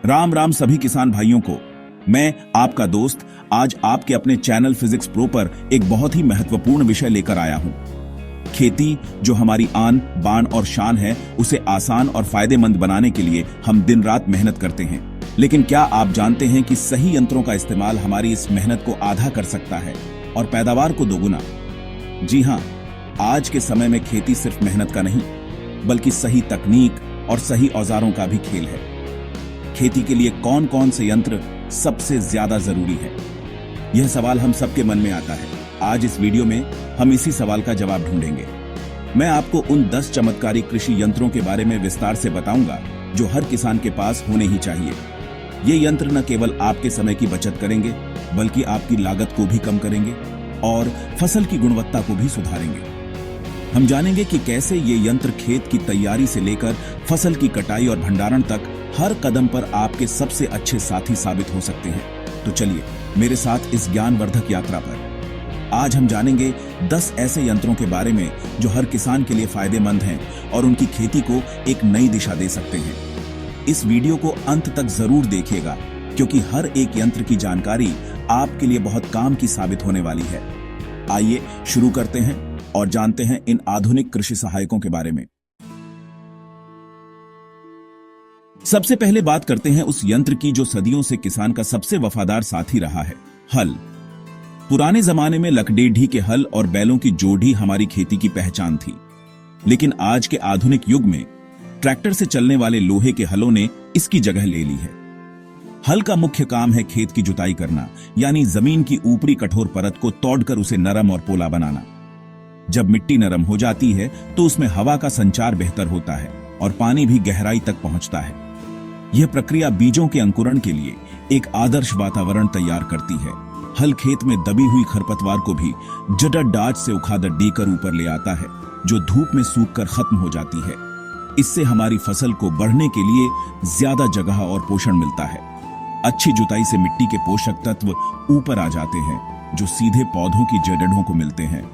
राम राम सभी किसान भाइयों को। मैं आपका दोस्त आज आपके अपने चैनल फिजिक्स प्रो पर एक बहुत ही महत्वपूर्ण विषय लेकर आया हूं। खेती जो हमारी आन बान और शान है, उसे आसान और फायदेमंद बनाने के लिए हम दिन रात मेहनत करते हैं। लेकिन क्या आप जानते हैं कि सही यंत्रों का इस्तेमाल हमारी इस मेहनत को आधा कर सकता है और पैदावार को दोगुना? जी हां, आज के समय में खेती सिर्फ मेहनत का नहीं बल्कि सही तकनीक और सही औजारों का भी खेल है। खेती के लिए कौन कौन से यंत्र सबसे ज्यादा जरूरी है, यह सवाल हम सबके मन में आता है। आज इस वीडियो में हम इसी सवाल का जवाब ढूंढेंगे। मैं आपको उन 10 चमत्कारी कृषि यंत्रों के बारे में विस्तार से बताऊंगा जो हर किसान के पास होने ही चाहिए। ये यंत्र न केवल आपके समय की बचत करेंगे बल्कि आपकी लागत को भी कम करेंगे और फसल की गुणवत्ता को भी सुधारेंगे। हम जानेंगे कि कैसे ये यंत्र खेत की तैयारी से लेकर फसल की कटाई और भंडारण तक हर कदम पर आपके सबसे अच्छे साथी साबित हो सकते हैं। तो चलिए मेरे साथ इस ज्ञानवर्धक यात्रा पर। आज हम जानेंगे 10 ऐसे यंत्रों के बारे में जो हर किसान के लिए फायदेमंद हैं और उनकी खेती को एक नई दिशा दे सकते हैं। इस वीडियो को अंत तक जरूर देखिएगा क्योंकि हर एक यंत्र की जानकारी आपके लिए बहुत काम की साबित होने वाली है। आइए शुरू करते हैं और जानते हैं इन आधुनिक कृषि सहायकों के बारे में। सबसे पहले बात करते हैं उस यंत्र की जो सदियों से किसान का सबसे वफादार साथी रहा है, हल। पुराने जमाने में लकड़ेढ़ी के हल और बैलों की जोड़ ही हमारी खेती की पहचान थी, लेकिन आज के आधुनिक युग में ट्रैक्टर से चलने वाले लोहे के हलों ने इसकी जगह ले ली है। हल का मुख्य काम है खेत की जुताई करना, यानी जमीन की ऊपरी कठोर परत को तोड़कर उसे नरम और पोला बनाना। जब मिट्टी नरम हो जाती है तो उसमें हवा का संचार बेहतर होता है और पानी भी गहराई तक पहुंचता है। यह प्रक्रिया बीजों के अंकुरण के लिए एक आदर्श वातावरण तैयार करती है। हल खेत में दबी हुई खरपतवार को भी जड़र-डाट से उखाड़ कर ऊपर ले आता है, जो धूप में सूखकर खत्म हो जाती है। इससे हमारी फसल को बढ़ने के लिए ज्यादा जगह और पोषण मिलता है। अच्छी जुताई से मिट्टी के पोषक तत्व ऊपर आ जाते हैं, जो सीधे पौधों की जड़ों को मिलते हैं।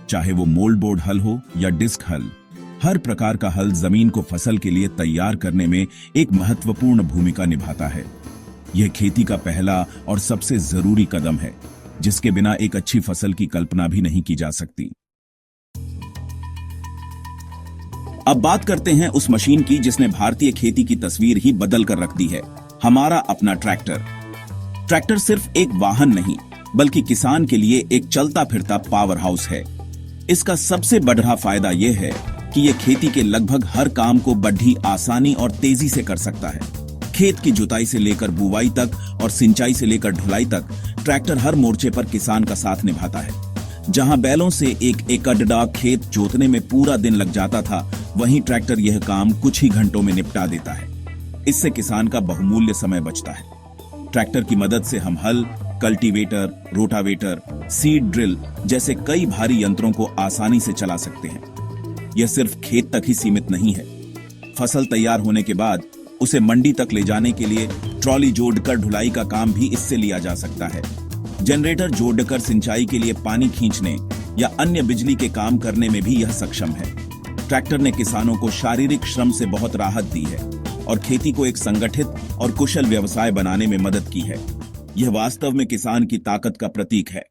चाहे वो मोल्ड बोर्ड हल हो या डिस्क हल, हर प्रकार का हल जमीन को फसल के लिए तैयार करने में एक महत्वपूर्ण भूमिका निभाता है। यह खेती का पहला और सबसे जरूरी कदम है, जिसके बिना एक अच्छी फसल की कल्पना भी नहीं की जा सकती। अब बात करते हैं उस मशीन की जिसने भारतीय खेती की तस्वीर ही बदल कर रख दी है, हमारा अपना ट्रैक्टर। ट्रैक्टर सिर्फ एक वाहन नहीं बल्कि किसान के लिए एक चलता फिरता पावर हाउस है। इसका सबसे बड़ा फायदा यह है कि यह खेती के लगभग हर काम को बड़ी आसानी और तेजी से कर सकता है। खेत की जुताई से लेकर बुवाई तक और सिंचाई से लेकर ढुलाई तक ट्रैक्टर हर मोर्चे पर किसान का साथ निभाता है। जहां बैलों से एक एकड़ खेत जोतने में पूरा दिन लग जाता था, वहीं ट्रैक्टर यह काम कुछ ही घंटों में निपटा देता है। इससे किसान का बहुमूल्य समय बचता है। ट्रैक्टर की मदद से हम हल, कल्टीवेटर, रोटावेटर, सीड ड्रिल जैसे कई भारी यंत्रों को आसानी से चला सकते हैं। यह सिर्फ खेत तक ही सीमित नहीं है। फसल तैयार होने के बाद उसे मंडी तक ले जाने के लिए ट्रॉली जोड़कर ढुलाई का काम भी इससे लिया जा सकता है। जनरेटर जोड़कर सिंचाई के लिए पानी खींचने या अन्य बिजली के काम करने में भी यह सक्षम है। ट्रैक्टर ने किसानों को शारीरिक श्रम से बहुत राहत दी है और खेती को एक संगठित और कुशल व्यवसाय बनाने में मदद की है। यह वास्तव में किसान की ताकत का प्रतीक है।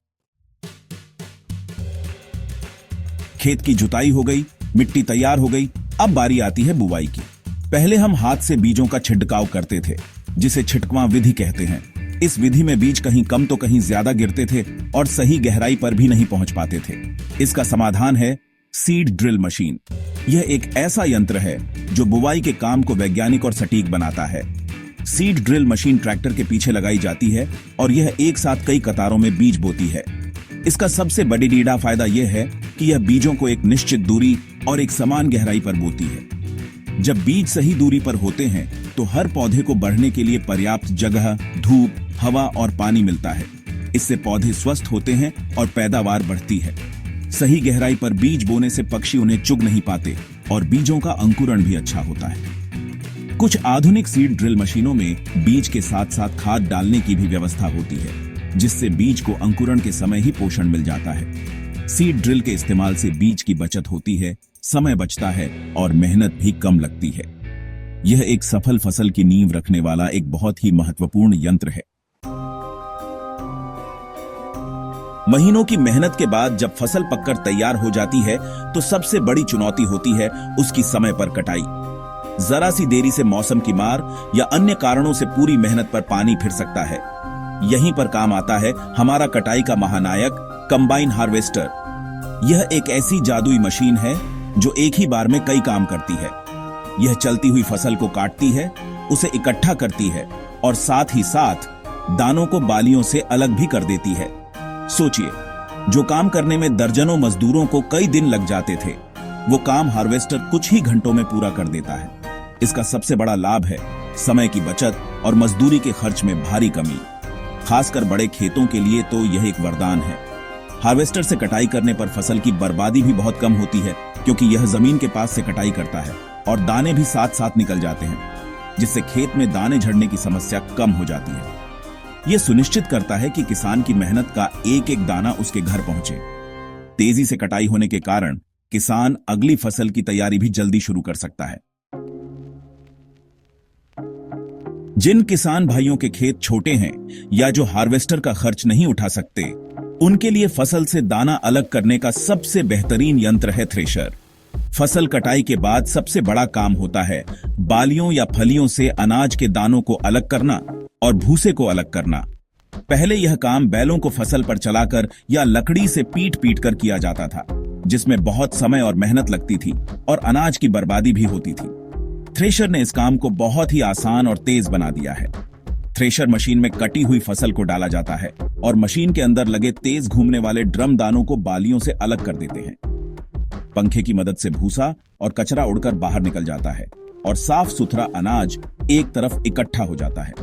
खेत की जुताई हो गई, मिट्टी तैयार हो गई, अब बारी आती है बुवाई की। पहले हम हाथ से बीजों का छिड़काव करते थे, जिसे छिटकवां विधि कहते हैं। इस विधि में बीज कहीं कम तो कहीं ज्यादा गिरते थे और सही गहराई पर भी नहीं पहुंच पाते थे। इसका समाधान है सीड ड्रिल मशीन। यह एक ऐसा यंत्र है जो बुवाई के काम को वैज्ञानिक और सटीक बनाता है। सीड ड्रिल मशीन ट्रैक्टर के पीछे लगाई जाती है और यह एक साथ कई कतारों में बीज बोती है। इसका सबसे बड़ा फायदा यह है कि यह बीजों को एक निश्चित दूरी और एक समान गहराई पर बोती है। जब बीज सही दूरी पर होते हैं तो हर पौधे को बढ़ने के लिए पर्याप्त जगह, धूप, हवा और पानी मिलता है। इससे पौधे स्वस्थ होते हैं और पैदावार बढ़ती है। सही गहराई पर बीज बोने से पक्षी उन्हें चुग नहीं पाते और बीजों का अंकुरण भी अच्छा होता है। कुछ आधुनिक सीड ड्रिल मशीनों में बीज के साथ साथ खाद डालने की भी व्यवस्था होती है, जिससे बीज को अंकुरण के समय ही पोषण मिल जाता है। सीड ड्रिल के इस्तेमाल से बीज की बचत होती है, समय बचता है और मेहनत भी कम लगती है। यह एक सफल फसल की नींव रखने वाला एक बहुत ही महत्वपूर्ण यंत्र है। महीनों की मेहनत के बाद जब फसल पककर तैयार हो जाती है तो सबसे बड़ी चुनौती होती है उसकी समय पर कटाई। जरा सी देरी से मौसम की मार या अन्य कारणों से पूरी मेहनत पर पानी फिर सकता है। यहीं पर काम आता है हमारा कटाई का महानायक कंबाइन हार्वेस्टर। यह एक ऐसी जादुई मशीन है जो एक ही बार में कई काम करती है। यह चलती हुई फसल को काटती है, उसे इकट्ठा करती है और साथ ही साथ दानों को बालियों से अलग भी कर देती है। सोचिए, जो काम करने में दर्जनों मजदूरों को कई दिन लग जाते थे, वो काम हार्वेस्टर कुछ ही घंटों में पूरा कर देता है। इसका सबसे बड़ा लाभ है समय की बचत और मजदूरी के खर्च में भारी कमी। खासकर बड़े खेतों के लिए तो यह एक वरदान है। हार्वेस्टर से कटाई करने पर फसल की बर्बादी भी बहुत कम होती है, क्योंकि यह जमीन के पास से कटाई करता है और दाने भी साथ साथ निकल जाते हैं, जिससे खेत में दाने झड़ने की समस्या कम हो जाती है। यह सुनिश्चित करता है कि किसान की मेहनत का एक एक दाना उसके घर पहुंचे। तेजी से कटाई होने के कारण किसान अगली फसल की तैयारी भी जल्दी शुरू कर सकता है। जिन किसान भाइयों के खेत छोटे हैं या जो हार्वेस्टर का खर्च नहीं उठा सकते, उनके लिए फसल से दाना अलग करने का सबसे बेहतरीन यंत्र है थ्रेशर। फसल कटाई के बाद सबसे बड़ा काम होता है बालियों या फलियों से अनाज के दानों को अलग करना और भूसे को अलग करना। पहले यह काम बैलों को फसल पर चलाकर या लकड़ी से पीट पीट कर किया जाता था, जिसमें बहुत समय और मेहनत लगती थी और अनाज की बर्बादी भी होती थी। थ्रेशर ने इस काम को बहुत ही आसान और तेज बना दिया है। थ्रेशर मशीन में कटी हुई फसल को डाला जाता है और मशीन के अंदर लगे तेज घूमने वाले ड्रम दानों को बालियों से अलग कर देते हैं। पंखे की मदद से भूसा और कचरा उड़कर बाहर निकल जाता है और साफ सुथरा अनाज एक तरफ इकट्ठा हो जाता है।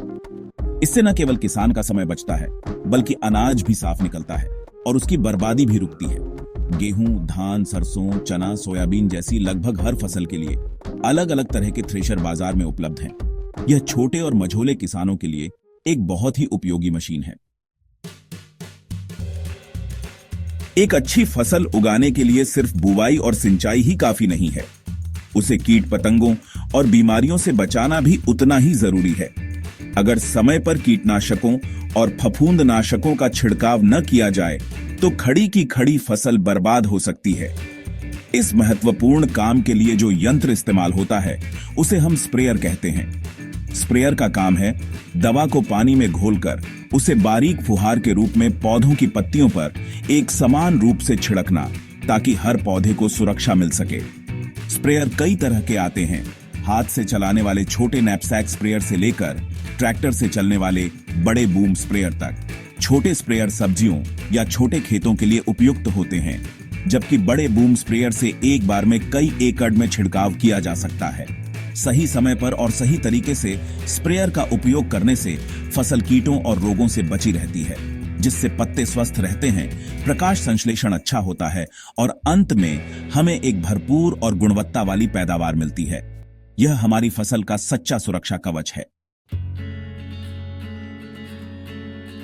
इससे न केवल किसान का समय बचता है, बल्कि अनाज भी साफ निकलता है और उसकी बर्बादी भी रुकती है। गेहूं, धान, सरसों, चना, सोयाबीन जैसी लगभग हर फसल के लिए अलग अलग तरह के थ्रेशर बाजार में उपलब्ध हैं। यह छोटे और मझोले किसानों के लिए एक बहुत ही उपयोगी मशीन है। एक अच्छी फसल उगाने के लिए सिर्फ बुवाई और सिंचाई ही काफी नहीं है, उसे कीट पतंगों और बीमारियों से बचाना भी उतना ही जरूरी है। अगर समय पर कीटनाशकों और फफूंदनाशकों का छिड़काव न किया जाए तो खड़ी की खड़ी फसल बर्बाद हो सकती है। इस महत्वपूर्ण काम के लिए जो यंत्र इस्तेमाल होता है उसे हम स्प्रेयर कहते हैं। स्प्रेयर का काम है दवा को पानी में घोलकर उसे बारीक फुहार के रूप में पौधों की पत्तियों पर एक समान रूप से छिड़कना, ताकि हर पौधे को सुरक्षा मिल सके। स्प्रेयर कई तरह के आते हैं, हाथ से चलाने वाले छोटे नैपसैक स्प्रेयर से लेकर ट्रैक्टर से चलने वाले बड़े बूम स्प्रेयर तक। छोटे स्प्रेयर सब्जियों या छोटे खेतों के लिए उपयुक्त होते हैं, जबकि बड़े बूम स्प्रेयर से एक बार में कई एकड़ में छिड़काव किया जा सकता है। सही समय पर और सही तरीके से स्प्रेयर का उपयोग करने से फसल कीटों और रोगों से बची रहती है, जिससे पत्ते स्वस्थ रहते हैं, प्रकाश संश्लेषण अच्छा होता है और अंत में हमें एक भरपूर और गुणवत्ता वाली पैदावार मिलती है। यह हमारी फसल का सच्चा सुरक्षा कवच है।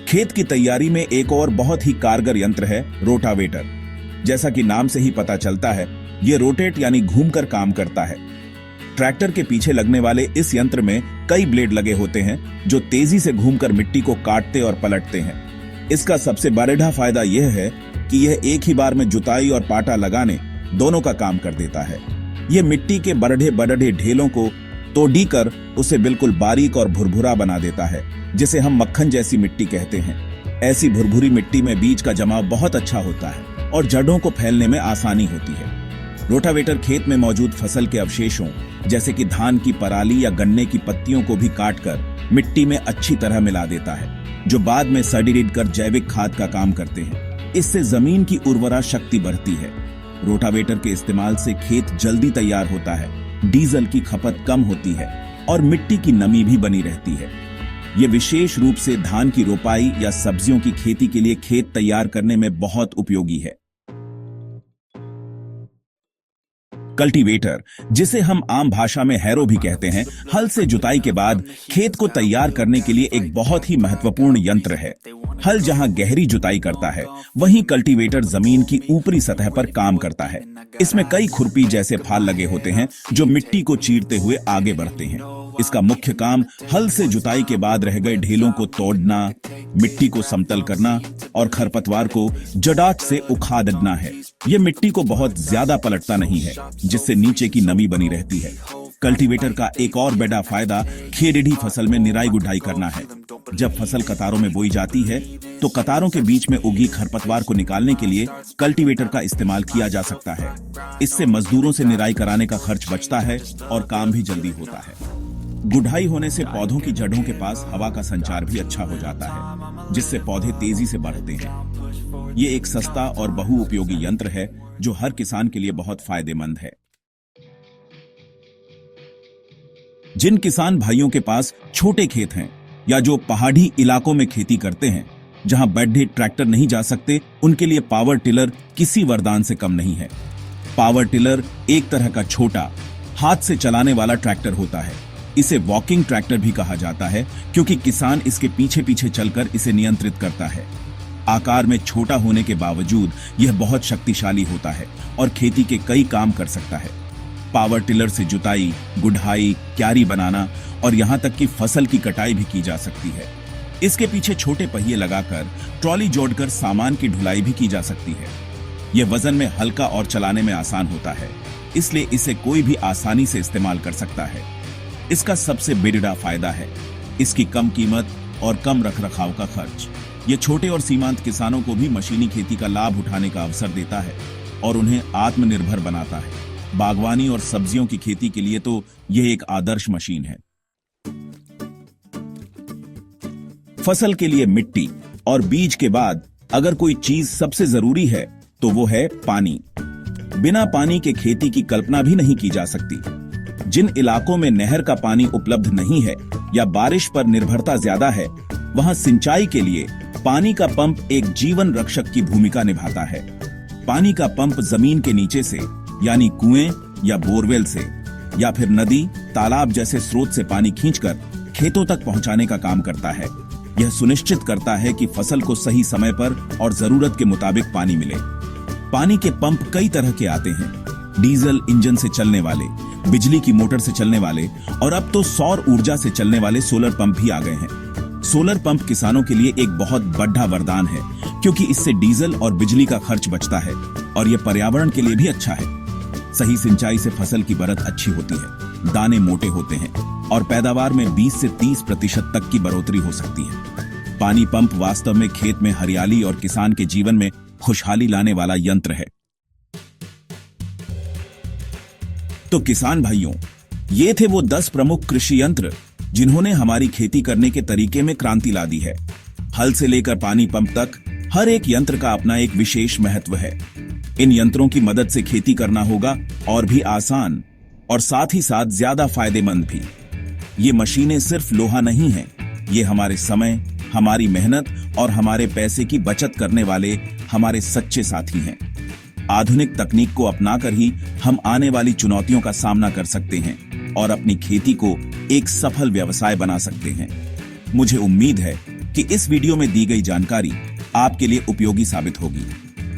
खेत की तैयारी में एक और बहुत ही कारगर यंत्र है रोटावेटर। जैसा कि नाम से ही पता चलता है, यह रोटेट यानी घूमकर काम करता है। ट्रैक्टर के पीछे लगने वाले इस यंत्र में कई ब्लेड लगे होते हैं जो तेजी से घूमकर मिट्टी को काटते और पलटते हैं। इसका सबसे बड़ा फायदा यह है कि यह एक ही बार में जुताई और पाटा लगाने दोनों का काम कर देता है। यह मिट्टी के बड़े ढेलों को तोड़ी कर उसे बिल्कुल बारीक और भुरभुरा बना देता है, जिसे हम मक्खन जैसी मिट्टी कहते हैं। ऐसी भुरभुरी मिट्टी में बीज का जमाव बहुत अच्छा होता है और जड़ों को फैलने में आसानी होती है। रोटावेटर खेत में मौजूद फसल के अवशेषों जैसे कि धान की पराली या गन्ने की पत्तियों को भी काटकर मिट्टी में अच्छी तरह मिला देता है, जो बाद में सड़िड़ कर जैविक खाद का काम करते हैं। इससे जमीन की उर्वरा शक्ति बढ़ती है। रोटावेटर के इस्तेमाल से खेत जल्दी तैयार होता है, डीजल की खपत कम होती है और मिट्टी की नमी भी बनी रहती है। यह विशेष रूप से धान की रोपाई या सब्जियों की खेती के लिए खेत तैयार करने में बहुत उपयोगी है। कल्टीवेटर, जिसे हम आम भाषा में हैरो भी कहते हैं, हल से जुताई के बाद खेत को तैयार करने के लिए एक बहुत ही महत्वपूर्ण यंत्र है। हल जहां गहरी जुताई करता है, वहीं कल्टीवेटर जमीन की ऊपरी सतह पर काम करता है। इसमें कई खुरपी जैसे फाल लगे होते हैं जो मिट्टी को चीरते हुए आगे बढ़ते हैं। इसका मुख्य काम हल से जुताई के बाद रह गए ढेलों को तोड़ना, मिट्टी को समतल करना और खरपतवार को जड़ाट से उखाड़ना है। ये मिट्टी को बहुत ज्यादा पलटता नहीं है, जिससे नीचे की नमी बनी रहती है। कल्टीवेटर का एक और बड़ा फायदा खेड़ेड़ी फसल में निराई गुड़ाई करना है। जब फसल कतारों में बोई जाती है, तो कतारों के बीच में उगी खरपतवार को निकालने के लिए कल्टीवेटर का इस्तेमाल किया जा सकता है। इससे मजदूरों से निराई कराने का खर्च बचता है और काम भी जल्दी होता है। गुड़ाई होने से पौधों की जड़ों के पास हवा का संचार भी अच्छा हो जाता है, जिससे पौधे तेजी से बढ़ते हैं। ये एक सस्ता और बहुउपयोगी यंत्र है जो हर किसान के लिए बहुत फायदेमंद है। जिन किसान भाइयों के पास छोटे खेत हैं या जो पहाड़ी इलाकों में खेती करते हैं, जहां बड़े ट्रैक्टर नहीं जा सकते, उनके लिए पावर टिलर किसी वरदान से कम नहीं है। पावर टिलर एक तरह का छोटा हाथ से चलाने वाला ट्रैक्टर होता है। इसे वॉकिंग ट्रैक्टर भी कहा जाता है, क्योंकि किसान इसके पीछे पीछे चलकर इसे नियंत्रित करता है। आकार में छोटा होने के बावजूद यह बहुत शक्तिशाली होता है और खेती के कई काम कर सकता है। पावर टिलर से जुताई, गुड़ाई, क्यारी बनाना और यहां तक कि फसल की कटाई भी की जा सकती है। इसके पीछे छोटे पहिए लगाकर ट्रॉली जोड़कर सामान की ढुलाई भी की जा सकती है। यह वजन में हल्का और चलाने में आसान होता है, इसलिए इसे कोई भी आसानी से इस्तेमाल कर सकता है। इसका सबसे बड़ा फायदा है इसकी कम कीमत और कम रखरखाव का खर्च। ये छोटे और सीमांत किसानों को भी मशीनी खेती का लाभ उठाने का अवसर देता है और उन्हें आत्मनिर्भर बनाता है। बागवानी और सब्जियों की खेती के लिए तो यह एक आदर्श मशीन है। फसल के लिए मिट्टी और बीज के बाद अगर कोई चीज सबसे जरूरी है तो वो है पानी। बिना पानी के खेती की कल्पना भी नहीं की जा सकती। जिन इलाकों में नहर का पानी उपलब्ध नहीं है या बारिश पर निर्भरता ज्यादा है, वहां सिंचाई के लिए पानी का पंप एक जीवन रक्षक की भूमिका निभाता है। पानी का पंप जमीन के नीचे से, यानी कुएं या बोरवेल से या फिर नदी, तालाब जैसे स्रोत से पानी खींचकर खेतों तक पहुंचाने का काम करता है। यह सुनिश्चित करता है कि फसल को सही समय पर और जरूरत के मुताबिक पानी मिले। पानी के पंप कई तरह के आते हैं, डीजल इंजन से चलने वाले, बिजली की मोटर से चलने वाले और अब तो सौर ऊर्जा से चलने वाले सोलर पंप भी आ गए हैं। सोलर पंप किसानों के लिए एक बहुत बड़ा वरदान है, क्योंकि इससे डीजल और बिजली का खर्च बचता है और यह पर्यावरण के लिए भी अच्छा है। सही सिंचाई से फसल की बढ़त अच्छी होती है, दाने मोटे होते हैं और पैदावार में 20 से 30% तक की बढ़ोतरी हो सकती है। पानी पंप वास्तव में खेत में हरियाली और किसान के जीवन में खुशहाली लाने वाला यंत्र है। तो किसान भाइयों, ये थे वो 10 प्रमुख कृषि यंत्र जिन्होंने हमारी खेती करने के तरीके में क्रांति ला दी है। हल से लेकर पानी पंप तक हर एक यंत्र का अपना एक विशेष महत्व है। इन यंत्रों की मदद से खेती करना होगा और भी आसान और साथ ही साथ ज्यादा फायदेमंद भी। ये मशीनें सिर्फ लोहा नहीं हैं, ये हमारे समय, हमारी मेहनत और हमारे पैसे की बचत करने वाले हमारे सच्चे साथी हैं। आधुनिक तकनीक को अपनाकर ही हम आने वाली चुनौतियों का सामना कर सकते हैं और अपनी खेती को एक सफल व्यवसाय बना सकते हैं। मुझे उम्मीद है कि इस वीडियो में दी गई जानकारी आपके लिए उपयोगी साबित होगी।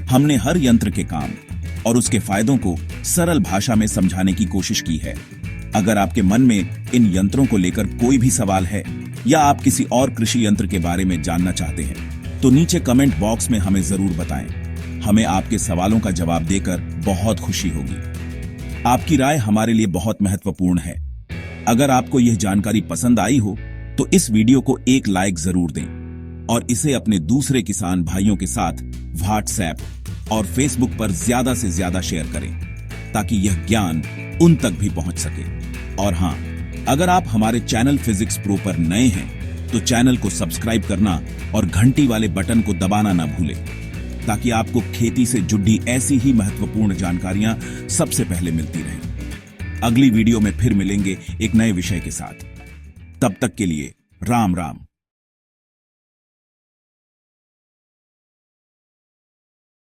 हमने हर यंत्र के काम और उसके फायदों को सरल भाषा में समझाने की कोशिश की है। अगर आपके मन में इन यंत्रों को लेकर कोई भी सवाल है या आप किसी और कृषि यंत्र के बारे में जानना चाहते हैं, तो नीचे कमेंट बॉक्स में हमें जरूर बताएं। हमें आपके सवालों का जवाब देकर बहुत खुशी होगी। आपकी राय हमारे लिए बहुत महत्वपूर्ण है। अगर आपको यह जानकारी पसंद आई हो तो इस वीडियो को एक लाइक जरूर दें और इसे अपने दूसरे किसान भाइयों के साथ व्हाट्सएप और फेसबुक पर ज्यादा से ज्यादा शेयर करें, ताकि यह ज्ञान उन तक भी पहुंच सके। और हां, अगर आप हमारे चैनल फिजिक्स प्रो पर नए हैं तो चैनल को सब्सक्राइब करना और घंटी वाले बटन को दबाना ना भूलें, ताकि आपको खेती से जुड़ी ऐसी ही महत्वपूर्ण जानकारियां सबसे पहले मिलती रहें। अगली वीडियो में फिर मिलेंगे एक नए विषय के साथ। तब तक के लिए राम राम।